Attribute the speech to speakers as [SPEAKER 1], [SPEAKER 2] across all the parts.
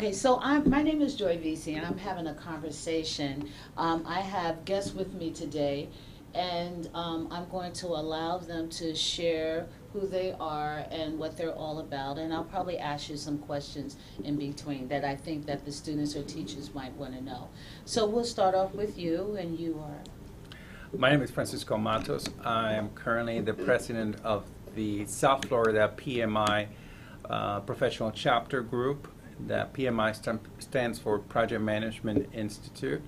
[SPEAKER 1] Okay, so my name is Joy VC, and I'm having a conversation. I have guests with me today, and I'm going to allow them to share who they are and what they're all about, and I'll probably ask you some questions in between that I think that the students or teachers might want to know. So we'll start off with you, and you are?
[SPEAKER 2] My name is Francisco Matos. I am currently the president of the South Florida PMI Professional Chapter Group. The PMI stands for Project Management Institute.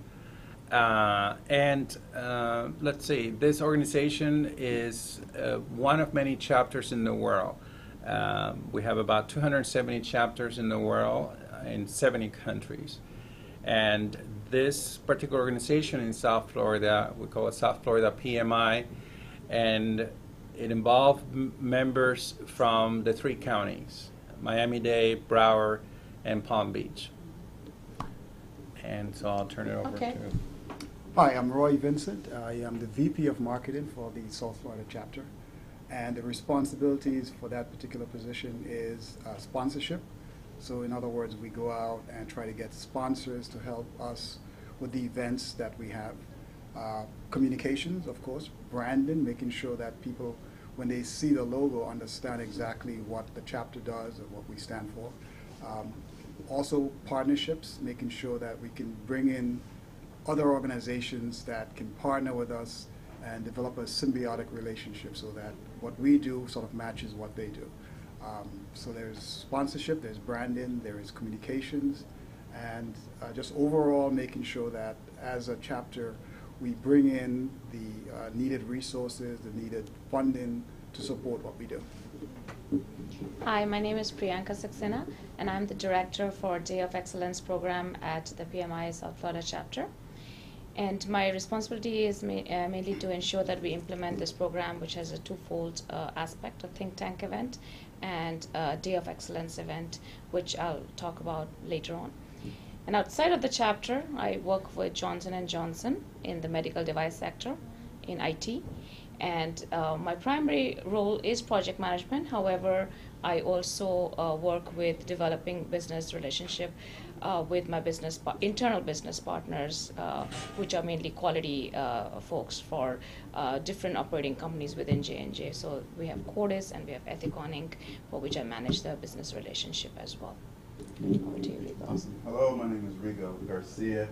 [SPEAKER 2] Let's see, this organization is one of many chapters in the world. We have about 270 chapters in the world in 70 countries. And this particular organization in South Florida, we call it South Florida PMI, and it involved members from the 3 counties, Miami-Dade, Broward, and Palm Beach. And so I'll turn it over to...
[SPEAKER 3] Hi, I'm Roy Vincent. I am the VP of Marketing for the South Florida chapter. And the responsibilities for that particular position is sponsorship. So in other words, we go out and try to get sponsors to help us with the events that we have. Communications, of course, branding, making sure that people, when they see the logo, understand exactly what the chapter does and what we stand for. Also partnerships, making sure that we can bring in other organizations that can partner with us and develop a symbiotic relationship so that what we do sort of matches what they do. So there's sponsorship, there's branding, there is communications, and just overall making sure that as a chapter we bring in the needed resources, the needed funding to support what we do.
[SPEAKER 4] Hi, my name is Priyanka Saxena, and I'm the director for Day of Excellence program at the PMI South Florida chapter. And my responsibility is mainly to ensure that we implement this program, which has a twofold aspect, a think tank event and a Day of Excellence event, which I'll talk about later on. And outside of the chapter, I work with Johnson & Johnson in the medical device sector in IT. And my primary role is project management. However, I also work with developing business relationship with my internal business partners, which are mainly quality folks for different operating companies within J&J. So we have Cordis and we have Ethicon Inc., for which I manage the business relationship as well. Over to you, Rigo.
[SPEAKER 5] Awesome. Hello, my name is Rigo Garcia.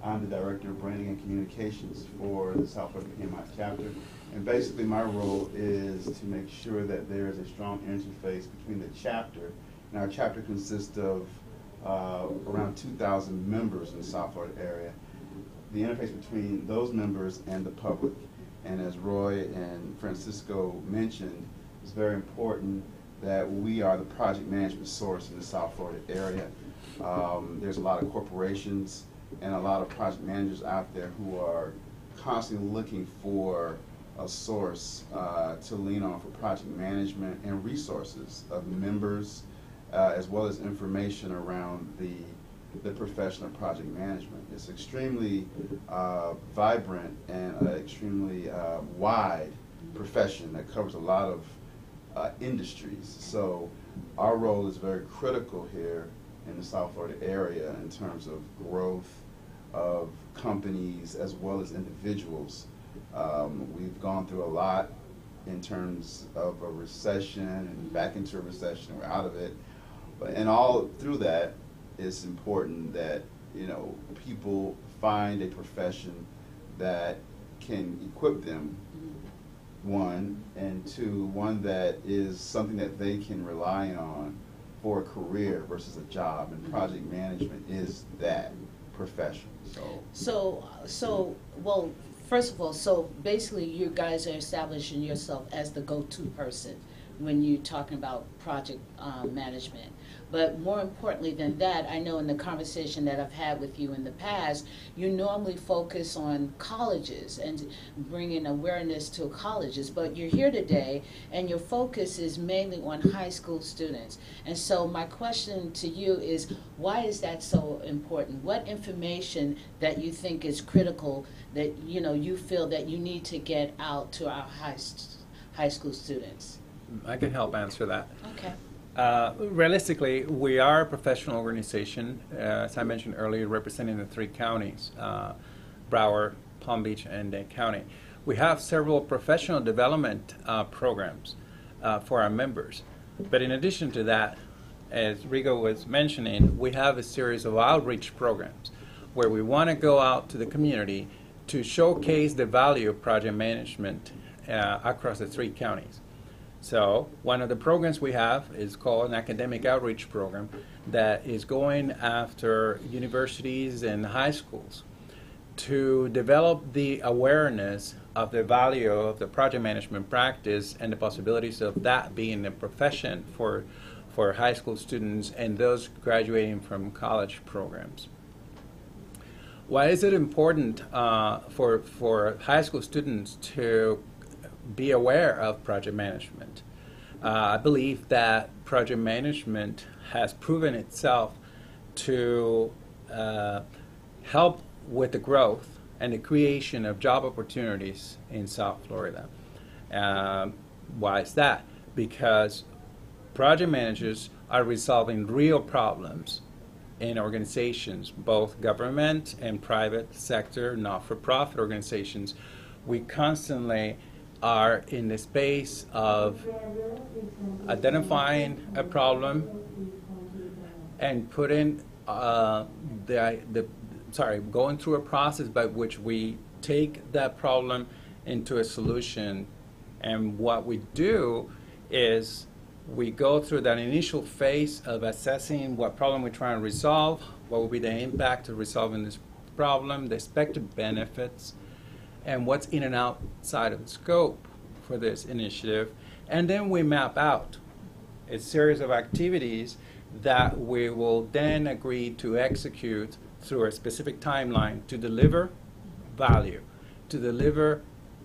[SPEAKER 5] I'm the Director of Branding and Communications for the South Florida PMI chapter. And basically my role is to make sure that there is a strong interface between the chapter, and our chapter consists of around 2,000 members in the South Florida area, the interface between those members and the public. And as Roy and Francisco mentioned, it's very important that we are the project management source in the South Florida area. There's a lot of corporations and a lot of project managers out there who are constantly looking for a source to lean on for project management and resources of members, as well as information around the profession of project management. It's extremely vibrant and extremely wide profession that covers a lot of industries. So our role is very critical here in the South Florida area in terms of growth of companies as well as individuals. We've gone through a lot in terms of a recession and back into a recession, we're out of it. And all through that, it's important that, you know, people find a profession that can equip them, one, and two, one that is something that they can rely on for a career versus a job. And project management is that profession.
[SPEAKER 1] Well, first of all, so basically you guys are establishing yourself as the go-to person when you're talking about project management. But more importantly than that, I know in the conversation that I've had with you in the past, you normally focus on colleges and bringing awareness to colleges. But you're here today, and your focus is mainly on high school students. And so my question to you is, why is that so important? What information that you think is critical that you feel that you need to get out to our high school students?
[SPEAKER 2] I can help answer that.
[SPEAKER 1] Okay.
[SPEAKER 2] Realistically, we are a professional organization, as I mentioned earlier, representing the 3 counties, Broward, Palm Beach, and Dade County. We have several professional development programs for our members. But in addition to that, as Rigo was mentioning, we have a series of outreach programs where we want to go out to the community to showcase the value of project management across the 3 counties. So one of the programs we have is called an academic outreach program that is going after universities and high schools to develop the awareness of the value of the project management practice and the possibilities of that being a profession for high school students and those graduating from college programs. Why is it important for high school students to be aware of project management? I believe that project management has proven itself to help with the growth and the creation of job opportunities in South Florida. Why is that? Because project managers are resolving real problems in organizations, both government and private sector, not-for-profit organizations. We constantly are in the space of identifying a problem and putting going through a process by which we take that problem into a solution. And what we do is we go through that initial phase of assessing what problem we're trying to resolve, what will be the impact of resolving this problem, the expected benefits, and what's in and outside of the scope for this initiative. And then we map out a series of activities that we will then agree to execute through a specific timeline to deliver value, to deliver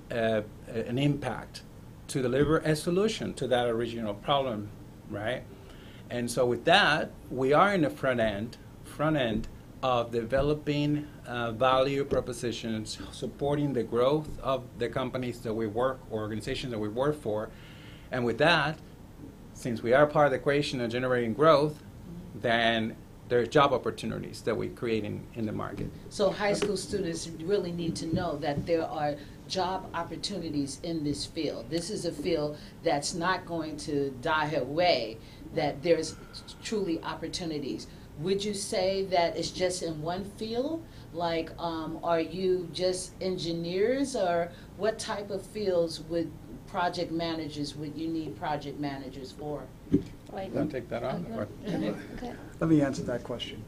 [SPEAKER 2] an impact, to deliver a solution to that original problem, right? And so with that, we are in the front end of developing value propositions, supporting the growth of the companies that we work, or organizations that we work for. And with that, since we are part of the equation of generating growth, then there's job opportunities that we create in the market.
[SPEAKER 1] So high school students really need to know that there are job opportunities in this field. This is a field that's not going to die away, that there's truly opportunities. Would you say that it's just in one field? Like, are you just engineers, or what type of fields would you need project managers for?
[SPEAKER 4] Right.
[SPEAKER 2] Want to take that on? Or-
[SPEAKER 4] Okay.
[SPEAKER 3] Let me answer that question.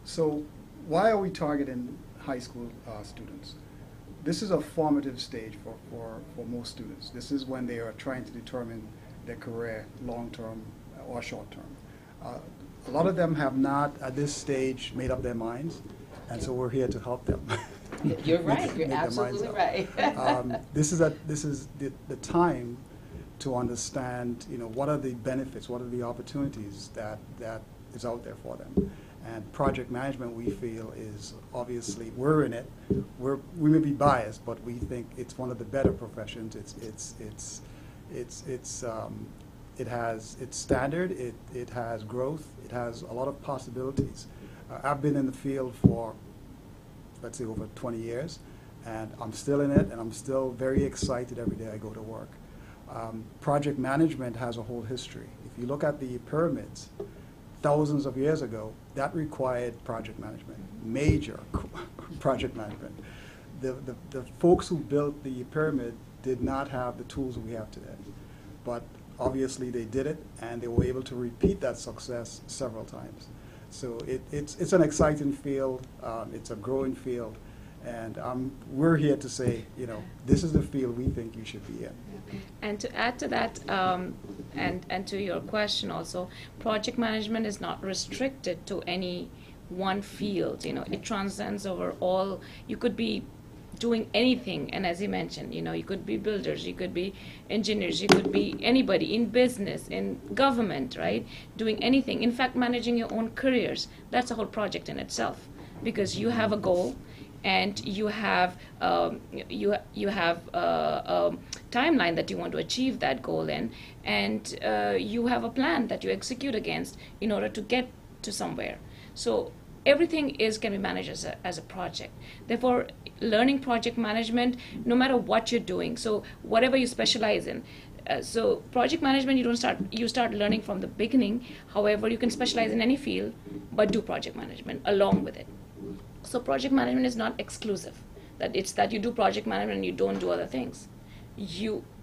[SPEAKER 3] So why are we targeting high school students? This is a formative stage for most students. This is when they are trying to determine their career, long-term or short-term. A lot of them have not, at this stage, made up their minds, and so we're here to help them.
[SPEAKER 1] You're right. You're absolutely right.
[SPEAKER 3] This is the time to understand, what are the benefits, what are the opportunities that is out there for them. And project management, we feel, is obviously, we're in it. We may be biased, but we think it's one of the better professions. It has its standard. It has growth. It has a lot of possibilities. I've been in the field for, let's say, over 20 years, and I'm still in it, and I'm still very excited every day I go to work. Project management has a whole history. If you look at the pyramids, thousands of years ago, that required project management, major project management. The folks who built the pyramid did not have the tools we have today, but obviously they did it, and they were able to repeat that success several times. So it's an exciting field, it's a growing field, and we're here to say, this is the field we think you should be in.
[SPEAKER 4] And to add to that, and to your question also, project management is not restricted to any one field. It transcends over all. You could be doing anything, and as you mentioned, you could be builders, you could be engineers, you could be anybody in business, in government, right? Doing anything. In fact, managing your own careers. That's a whole project in itself, because you have a goal. and you have you have a timeline that you want to achieve that goal in, and you have a plan that you execute against in order to get to somewhere. So everything can be managed as a project. Therefore, learning project management, no matter what you're doing, so whatever you specialize in. So project management, you start learning from the beginning. However, you can specialize in any field, but do project management along with it. So project management is not exclusive. That it's that you do project management and you don't do other things.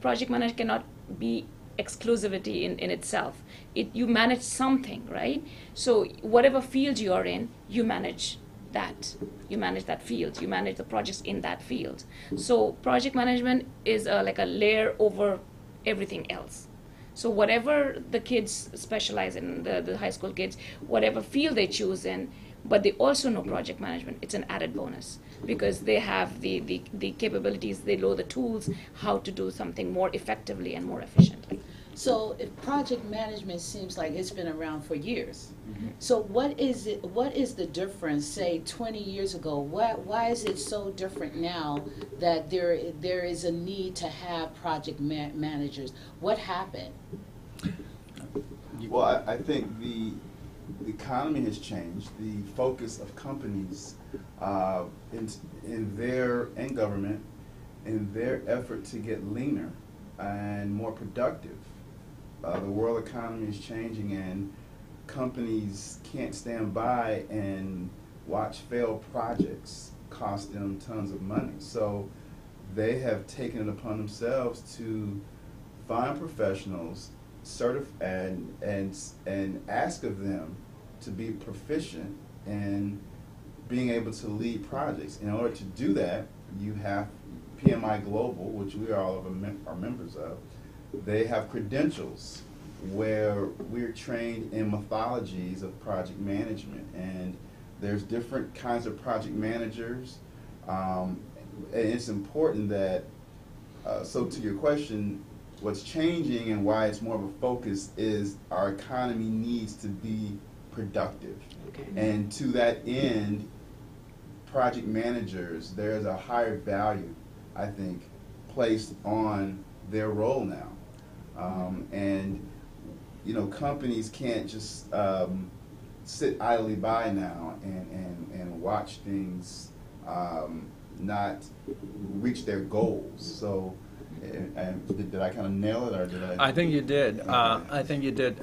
[SPEAKER 4] Project management cannot be exclusivity in itself. You manage something, right? So whatever field you are in, you manage that. You manage that field. You manage the projects in that field. So project management is like a layer over everything else. So whatever the kids specialize in, the high school kids, whatever field they choose in, but they also know project management, it's an added bonus because they have the capabilities, they know the tools, how to do something more effectively and more efficiently.
[SPEAKER 1] So if project management seems like it's been around for years, so what is the difference, say 20 years ago? Why is it so different now that there is a need to have project managers? What happened?
[SPEAKER 5] Well, I think the economy has changed. The focus of companies in government, in their effort to get leaner and more productive. The world economy is changing, and companies can't stand by and watch failed projects cost them tons of money. So they have taken it upon themselves to find professionals, and ask of them to be proficient in being able to lead projects. In order to do that, you have PMI Global, which we all are members of. They have credentials where we're trained in methodologies of project management, and there's different kinds of project managers. And it's important that, so to your question, what's changing and why it's more of a focus is our economy needs to be productive.
[SPEAKER 1] Okay.
[SPEAKER 5] And to that end, project managers, there's a higher value, I think, placed on their role now. And companies can't just sit idly by now and watch things not reach their goals. So, did I kind of nail it, or did I?
[SPEAKER 2] I think you did.
[SPEAKER 5] Okay.
[SPEAKER 2] I think you did.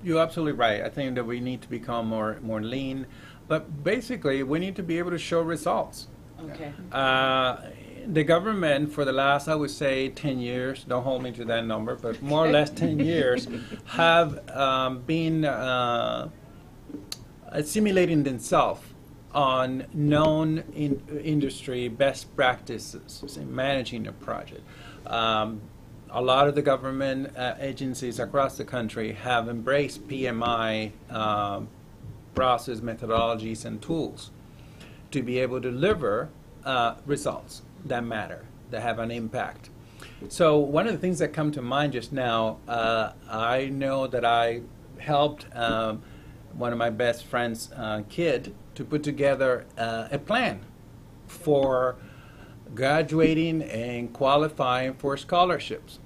[SPEAKER 2] You're absolutely right. I think that we need to become more lean, but basically we need to be able to show results.
[SPEAKER 1] Okay.
[SPEAKER 2] The government for the last, I would say, 10 years, don't hold me to that number, but more or less 10 years, have been assimilating themselves on known industry best practices in managing a project. A lot of the government agencies across the country have embraced PMI process methodologies and tools to be able to deliver results that matter, that have an impact. So one of the things that come to mind just now, I know that I helped one of my best friend's kid to put together a plan for graduating and qualifying for scholarships.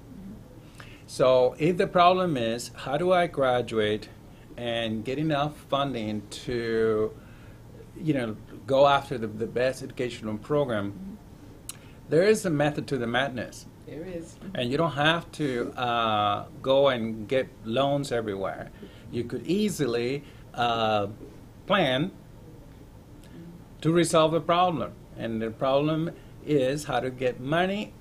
[SPEAKER 2] So if the problem is, how do I graduate and get enough funding to, go after the best educational program, there is a method to the madness.
[SPEAKER 1] There is.
[SPEAKER 2] And you don't have to go and get loans everywhere. You could easily plan to resolve a problem. And the problem is how to get money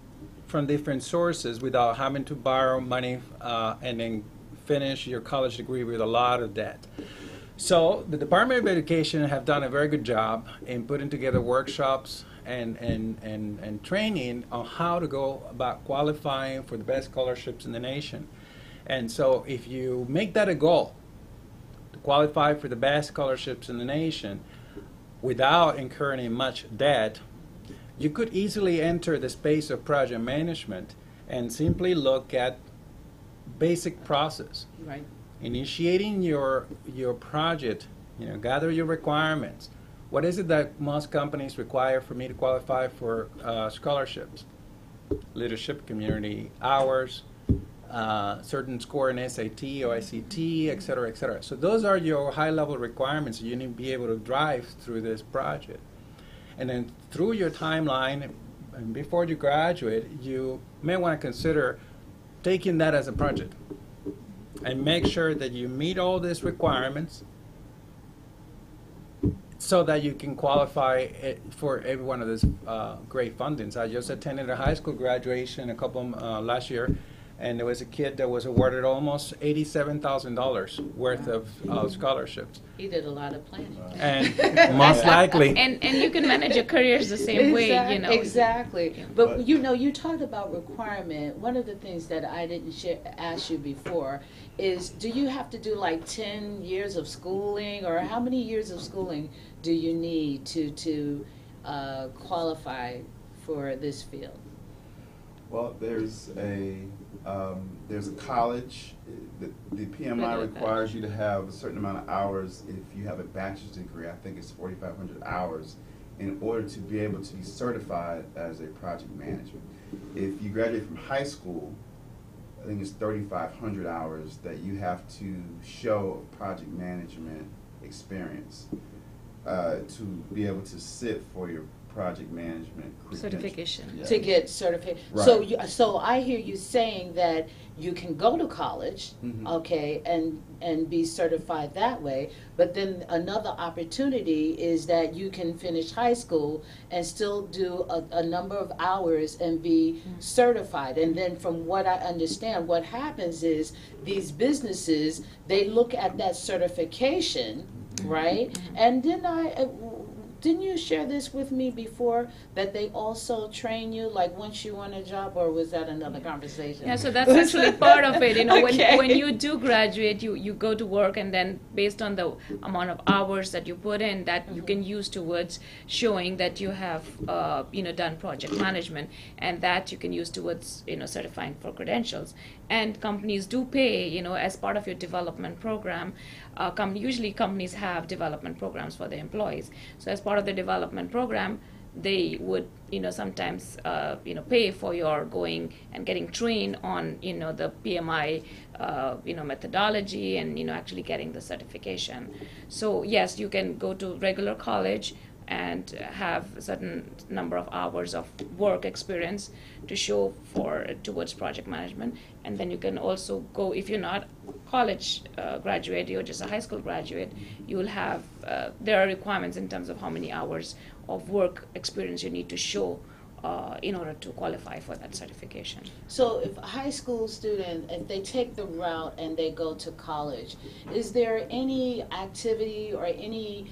[SPEAKER 2] from different sources without having to borrow money and then finish your college degree with a lot of debt. So the Department of Education have done a very good job in putting together workshops and training on how to go about qualifying for the best scholarships in the nation. And so if you make that a goal, to qualify for the best scholarships in the nation without incurring much debt, you could easily enter the space of project management and simply look at basic process.
[SPEAKER 1] Right.
[SPEAKER 2] Initiating your project, gather your requirements. What is it that most companies require for me to qualify for scholarships? Leadership, community hours, certain score in SAT or ICT, et cetera, et cetera. So those are your high-level requirements you need to be able to drive through this project. And then through your timeline, and before you graduate, you may want to consider taking that as a project and make sure that you meet all these requirements so that you can qualify for every one of these great fundings. I just attended a high school graduation last year, and there was a kid that was awarded almost $87,000 worth of scholarships.
[SPEAKER 1] He did a lot of planning.
[SPEAKER 2] And most likely.
[SPEAKER 4] And you can manage your careers the same way, you know.
[SPEAKER 1] Exactly. But you know, you talked about requirement. One of the things that I didn't ask you before is, do you have to do like 10 years of schooling, or how many years of schooling do you need to qualify for this field?
[SPEAKER 5] Well, there's a college. The PMI requires you to have a certain amount of hours if you have a bachelor's degree. I think it's 4,500 hours in order to be able to be certified as a project manager. If you graduate from high school, I think it's 3,500 hours that you have to show project management experience to be able to sit for your project management
[SPEAKER 4] certification.
[SPEAKER 5] Yeah.
[SPEAKER 1] To get certified.
[SPEAKER 5] Right.
[SPEAKER 1] So I hear you saying that you can go to college, okay, and be certified that way, but then another opportunity is that you can finish high school and still do a number of hours and be certified. And then from what I understand, what happens is these businesses, they look at that certification, right? And didn't you share this with me before, that they also train you, like once you want a job, or was that another conversation?
[SPEAKER 4] Yeah, so that's actually part of it. You know,
[SPEAKER 1] Okay.
[SPEAKER 4] when you do graduate, you go to work, and then based on the amount of hours that you put in, that you can use towards showing that you have done project management, and that you can use towards certifying for credentials. And companies do pay, as part of your development program. Usually companies have development programs for their employees. So as part of the development program, they would, sometimes, pay for your going and getting trained on, the PMI, methodology, and, actually getting the certification. So yes, you can go to regular college and have a certain number of hours of work experience to show towards project management. And then you can also go, if you're not college graduate, you're just a high school graduate, you will have, there are requirements in terms of how many hours of work experience you need to show in order to qualify for that certification.
[SPEAKER 1] So if a high school student, if they take the route and they go to college, is there any activity or any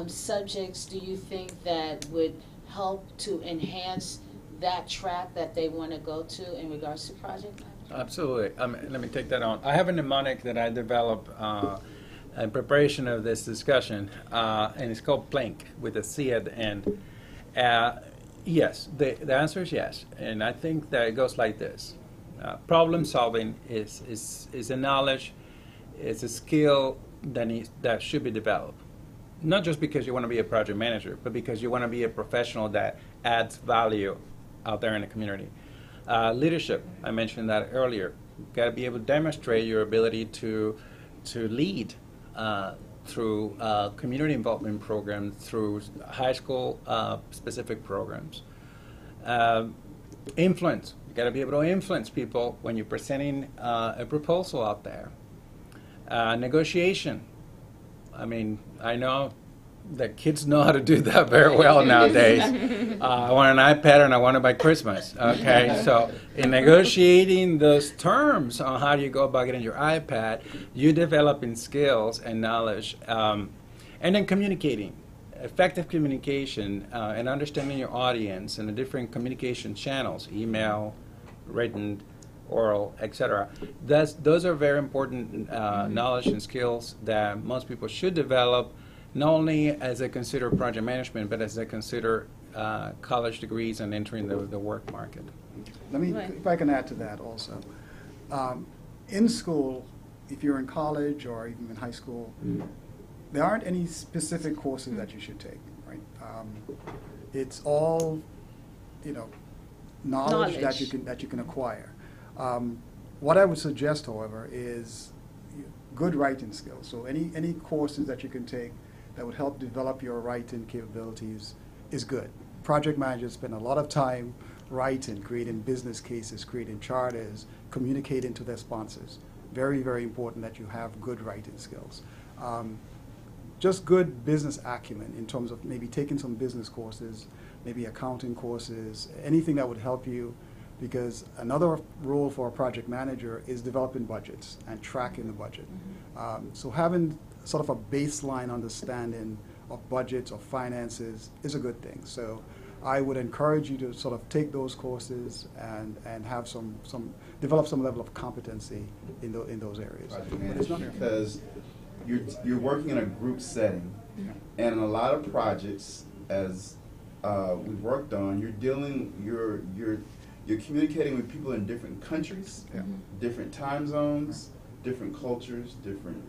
[SPEAKER 1] subjects do you think that would help to enhance that track that they want to go to in regards to project management?
[SPEAKER 2] Absolutely. Let me take that on. I have a mnemonic that I developed in preparation of this discussion, and it's called PLANK with a C at the end. Yes, the answer is yes, and I think that it goes like this. Problem solving is a knowledge, it's a skill that should be developed. Not just because you want to be a project manager, but because you want to be a professional that adds value out there in the community. Leadership, I mentioned that earlier. You've got to be able to demonstrate your ability to lead through community involvement programs, through high school specific programs. Influence, you've got to be able to influence people when you're presenting a proposal out there. Negotiation, I mean, I know that kids know how to do that very well nowadays. I want an iPad and I want it by Christmas. Okay, so in negotiating those terms on how you go about getting your iPad, you developing skills and knowledge, and then communicating, effective communication, and understanding your audience and the different communication channels, email, written, oral, etc. Those are very important knowledge and skills that most people should develop, not only as they consider project management, but as they consider college degrees and entering the work market.
[SPEAKER 3] Let me, if I can add to that also. In school, if you're in college or even in high school, there aren't any specific courses that you should take. Right? It's all, knowledge that you can acquire. What I would suggest, however, is good writing skills. So any courses that you can take that would help develop your writing capabilities is good. Project managers spend a lot of time writing, creating business cases, creating charters, communicating to their sponsors. Very, very important that you have good writing skills. Just good business acumen in terms of maybe taking some business courses, maybe accounting courses, anything that would help you, because another role for a project manager is developing budgets and tracking the budget. So having sort of a baseline understanding of budgets, of finances, is a good thing. So I would encourage you to sort of take those courses and have develop some level of competency in those areas.
[SPEAKER 5] Because you're working in a group setting, and in a lot of projects, as we've worked on, you're communicating with people in different countries, different time zones, different cultures, different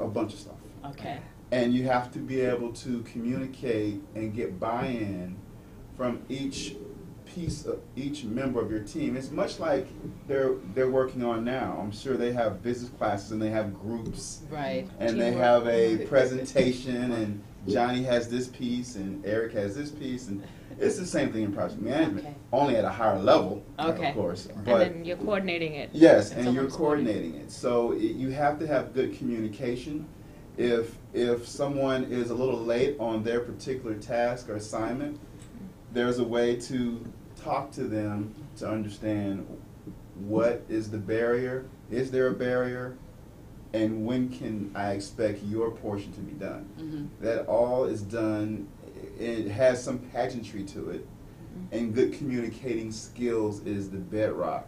[SPEAKER 5] a bunch of stuff.
[SPEAKER 1] Okay.
[SPEAKER 5] And you have to be able to communicate and get buy-in from each member of your team. It's much like they're working on now. I'm sure they have business classes and they have groups.
[SPEAKER 1] Right.
[SPEAKER 5] And they have a presentation, and Johnny has this piece and Eric has this piece, and it's the same thing in project management, only at a higher level, of course. But
[SPEAKER 4] and then you're coordinating it.
[SPEAKER 5] yes, and you're coordinating it. So you have to have good communication. If someone is a little late on their particular task or assignment, there's a way to talk to them to understand what is the barrier, is there a barrier, and when can I expect your portion to be done. That all is done, it has some pageantry to it, and good communicating skills is the bedrock.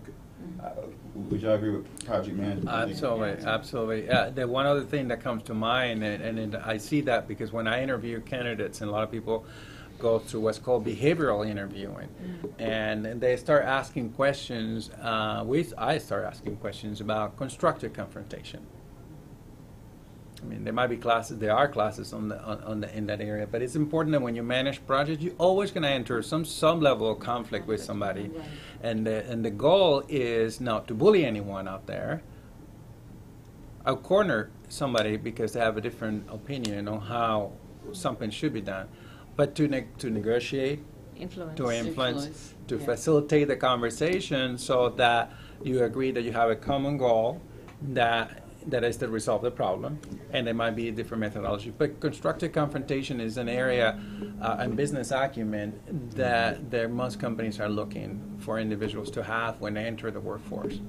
[SPEAKER 5] Would y'all agree with project management?
[SPEAKER 2] Absolutely. The one other thing that comes to mind, and I see that because when I interview candidates, and a lot of people go through what's called behavioral interviewing, and they start asking questions. I start asking questions about constructive confrontation. I mean, there might be classes. There are classes in that area, but it's important that when you manage projects, you're always going to enter some level of conflict with somebody, and the goal is not to bully anyone out there. I'll corner somebody because they have a different opinion on how something should be done, but to negotiate, to influence, to facilitate the conversation so that you agree that you have a common goal that is to resolve the problem, and there might be a different methodology. But constructive confrontation is an area and business acumen that most companies are looking for individuals to have when they enter the workforce.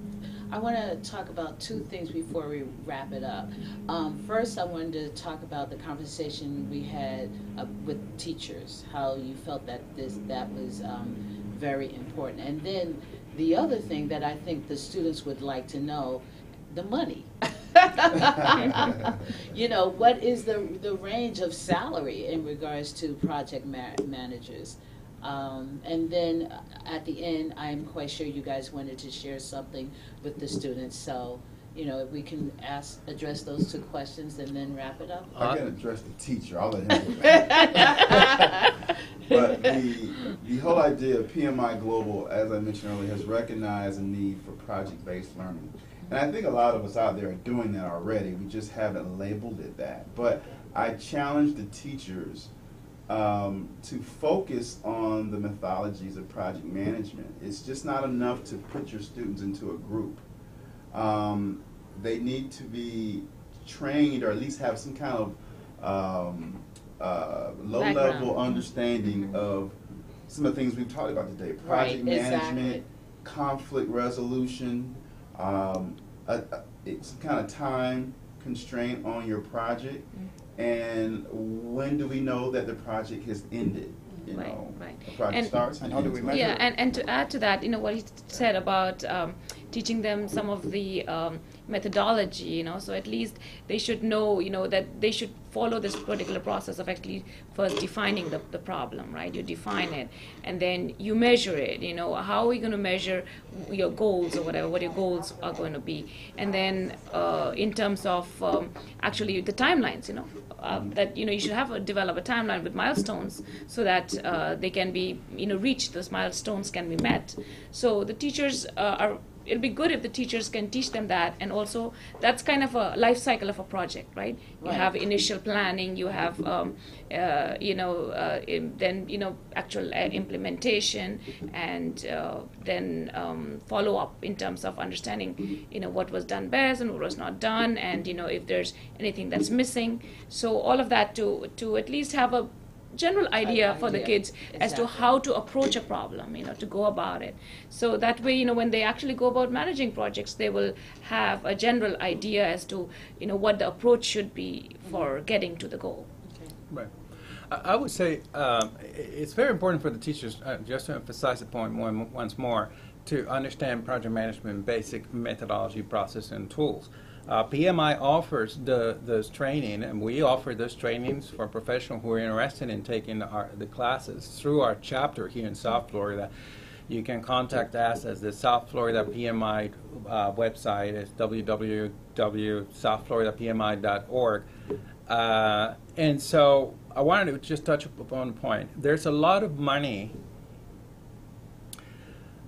[SPEAKER 1] I want to talk about two things before we wrap it up. First, I wanted to talk about the conversation we had with teachers, how you felt that was very important. And then the other thing that I think the students would like to know, the money. What is the range of salary in regards to project managers? And then at the end, I'm quite sure you guys wanted to share something with the students. So, if we can address those two questions and then wrap it up.
[SPEAKER 5] I can address the teacher. I'll let him do that. But the whole idea of PMI Global, as I mentioned earlier, has recognized a need for project-based learning. And I think a lot of us out there are doing that already. We just haven't labeled it that. But I challenge the teachers to focus on the methodologies of project management. It's just not enough to put your students into a group. They need to be trained, or at least have some kind of low-level understanding of some of the things we've talked about today. Project management, conflict resolution, some kind of time constraint on your project, and when do we know that the project has ended? A project starts, and how do we measure it?
[SPEAKER 4] And to add to that, what he said about teaching them some of the methodology, so at least they should know, that they should follow this particular process of actually first defining the problem, right? You define it, and then you measure it, how are we going to measure your goals or whatever, what your goals are going to be, and then in terms of actually the timelines, that you should develop a timeline with milestones so that they can be reached, those milestones can be met. So the teachers it'll be good if the teachers can teach them that, and also that's kind of a life cycle of a project, right? You have initial planning, you have then actual implementation, and then follow up in terms of understanding what was done best and what was not done, and if there's anything that's missing. So all of that to at least have a general idea for the kids as to how to approach a problem, to go about it. So that way, when they actually go about managing projects, they will have a general idea as to, what the approach should be for getting to the goal.
[SPEAKER 1] Okay.
[SPEAKER 2] Right. I would say it's very important for the teachers, just to emphasize the point once more, to understand project management basic methodology, process, and tools. PMI offers this training, and we offer those trainings for professionals who are interested in taking the classes through our chapter here in South Florida. You can contact us at the South Florida PMI website. It's www.southfloridapmi.org. And so I wanted to just touch upon a point. There's a lot of money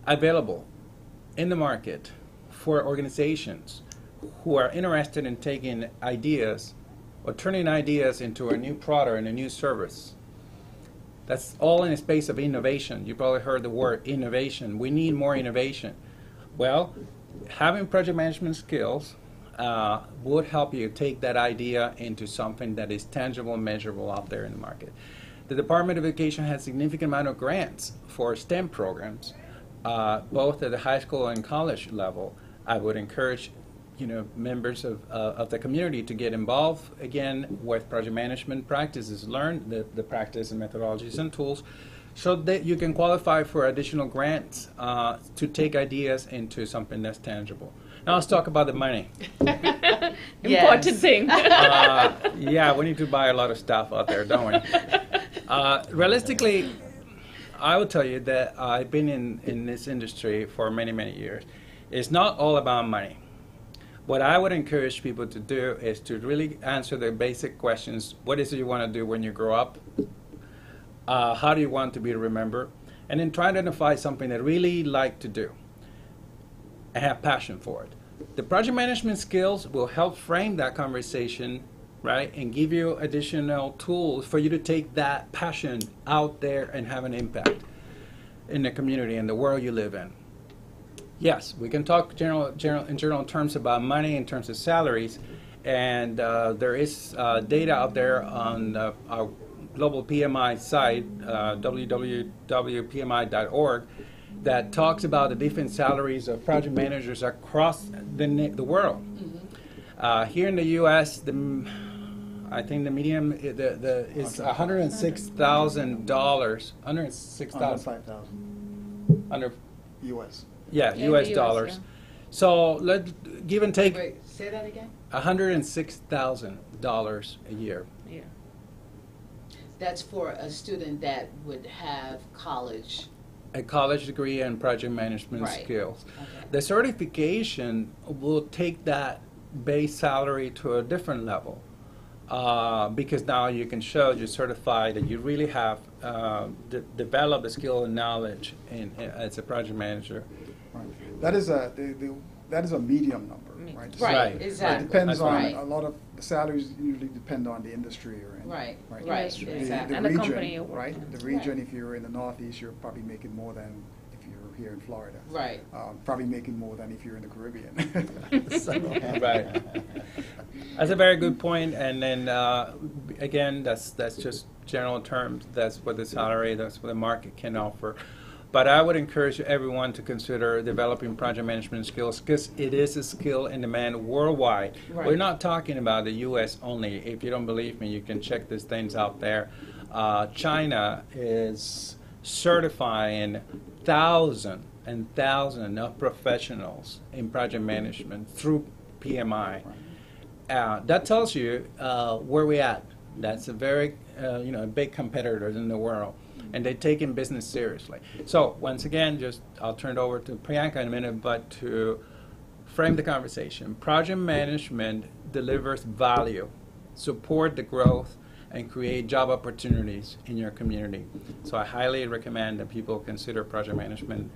[SPEAKER 2] available in the market for organizations who are interested in taking ideas or turning ideas into a new product and a new service. That's all in a space of innovation. You probably heard the word innovation. We need more innovation. Well, having project management skills would help you take that idea into something that is tangible and measurable out there in the market. The Department of Education has a significant amount of grants for STEM programs, both at the high school and college level. I would encourage members of the community to get involved again with project management practices, learn the practice and methodologies and tools so that you can qualify for additional grants to take ideas into something that's tangible. Now let's talk about the money.
[SPEAKER 4] Important thing.
[SPEAKER 2] Yeah, we need to buy a lot of stuff out there, don't we? Realistically, I will tell you that I've been in this industry for many, many years. It's not all about money. What I would encourage people to do is to really answer the basic questions. What is it you want to do when you grow up? How do you want to be remembered? And then try to identify something that you really like to do and have passion for it. The project management skills will help frame that conversation, right, and give you additional tools for you to take that passion out there and have an impact in the community and the world you live in. Yes, we can talk in general terms about money in terms of salaries, and there is data out there on our global PMI site, www.pmi.org, that talks about the different salaries of project managers across the world. Mm-hmm. Here in the U.S., I think the median is $106,000. $105,000 U.S. Yeah, U.S. dollars. Yeah. So let's give and take.
[SPEAKER 1] Wait, say that again.
[SPEAKER 2] $106,000 a year.
[SPEAKER 4] Yeah.
[SPEAKER 1] That's for a student that would have
[SPEAKER 2] a college degree and project management skills.
[SPEAKER 1] Okay.
[SPEAKER 2] The certification will take that base salary to a different level because now you can show you're certified that you really have developed the skill and knowledge as a project manager.
[SPEAKER 3] Right. That is a medium number, right?
[SPEAKER 1] Right, exactly.
[SPEAKER 3] It depends on
[SPEAKER 1] right.
[SPEAKER 3] a lot of the salaries usually depend on the industry you're in.
[SPEAKER 1] Right,
[SPEAKER 3] right,
[SPEAKER 1] exactly.
[SPEAKER 4] And
[SPEAKER 3] region,
[SPEAKER 4] the company you're
[SPEAKER 3] right?
[SPEAKER 4] working.
[SPEAKER 3] The region, if you're in the Northeast, you're probably making more than if you're here in Florida.
[SPEAKER 1] Right.
[SPEAKER 3] Probably making more than if you're in the Caribbean.
[SPEAKER 2] Right. That's a very good point. And then again, that's just general terms. That's what the salary, that's what the market can offer. But I would encourage everyone to consider developing project management skills because it is a skill in demand worldwide.
[SPEAKER 1] Right.
[SPEAKER 2] We're not talking about the U.S. only. If you don't believe me, you can check these things out there. China is certifying thousands and thousands of professionals in project management through PMI. That tells you where we're at. That's a very big competitors in the world, and they take in business seriously. So once again, I'll turn it over to Priyanka in a minute, but to frame the conversation, project management delivers value, support the growth, and create job opportunities in your community. So I highly recommend that people consider project management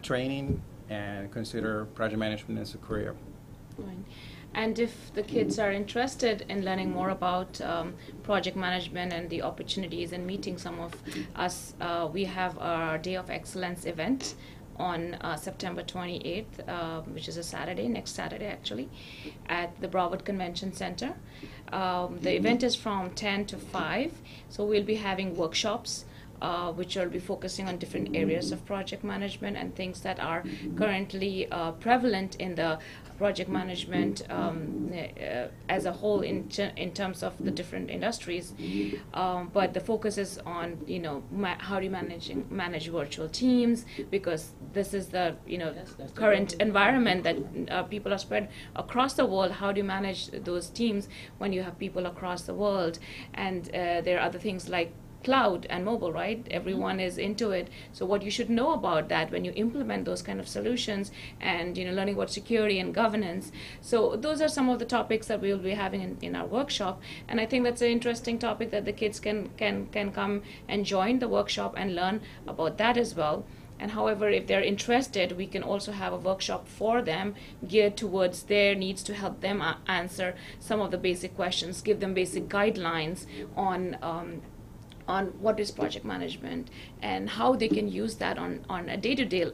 [SPEAKER 2] training and consider project management as a career.
[SPEAKER 4] Right. And if the kids are interested in learning more about project management and the opportunities and meeting some of us, we have our Day of Excellence event on September 28th, which is a Saturday, next Saturday actually, at the Broward Convention Center. The event is from 10 to 5, so we'll be having workshops which will be focusing on different areas of project management and things that are currently prevalent in the project management as a whole in terms of the different industries. But the focus is on, how do you manage virtual teams, because this is the,
[SPEAKER 1] that's
[SPEAKER 4] current environment that people are spread across the world. How do you manage those teams when you have people across the world? And there are other things like cloud and mobile, right? Everyone is into it. So what you should know about that when you implement those kind of solutions, and learning about security and governance. So those are some of the topics that we will be having in our workshop, and I think that's an interesting topic that the kids can come and join the workshop and learn about that as well. And however, if they're interested, we can also have a workshop for them geared towards their needs to help them answer some of the basic questions, give them basic guidelines on what is project management and how they can use that on a day-to-day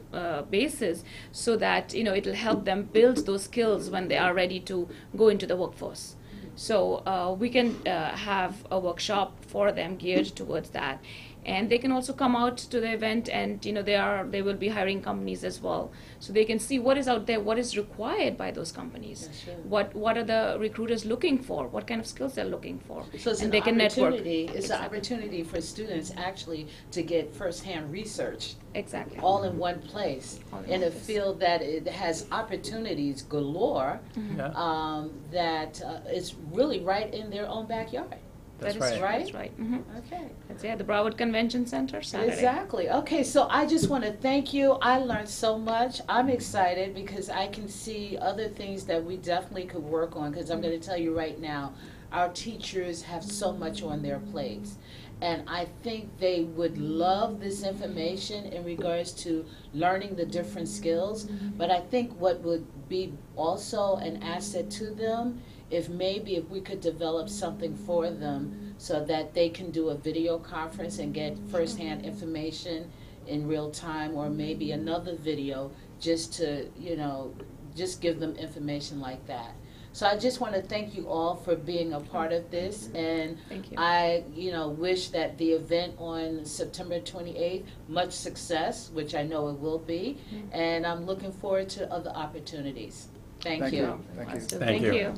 [SPEAKER 4] basis, so that it'll help them build those skills when they are ready to go into the workforce. So we can have a workshop for them geared towards that. And they can also come out to the event, and they will be hiring companies as well, so they can see what is out there, what is required by those companies, what are the recruiters looking for, what kind of skills they're looking for,
[SPEAKER 1] So it's
[SPEAKER 4] and
[SPEAKER 1] an
[SPEAKER 4] they can network.
[SPEAKER 1] It's an opportunity for students actually to get firsthand research
[SPEAKER 4] Exactly.
[SPEAKER 1] all in one place
[SPEAKER 4] All in
[SPEAKER 1] in
[SPEAKER 4] one
[SPEAKER 1] a
[SPEAKER 4] place.
[SPEAKER 1] field that it has opportunities galore.
[SPEAKER 2] Yeah.
[SPEAKER 1] That is really right in their own backyard.
[SPEAKER 2] That's
[SPEAKER 4] That is
[SPEAKER 2] right.
[SPEAKER 4] That's right. Mm-hmm.
[SPEAKER 1] Okay.
[SPEAKER 4] That's the Broward Convention Center, Saturday.
[SPEAKER 1] Exactly. Okay, so I just want to thank you. I learned so much. I'm excited because I can see other things that we definitely could work on, because I'm going to tell you right now, our teachers have so much on their plates. And I think they would love this information in regards to learning the different skills. But I think what would be also an asset to them, if we could develop something for them so that they can do a video conference and get firsthand information in real time, or maybe another video just to, just give them information like that. So I just want to thank you all for being a part of this, and
[SPEAKER 4] Thank you.
[SPEAKER 1] I, wish that the event on September 28th, much success, which I know it will be, and I'm looking forward to other opportunities. Thank you.
[SPEAKER 3] Thank you.
[SPEAKER 4] So
[SPEAKER 2] Thank you.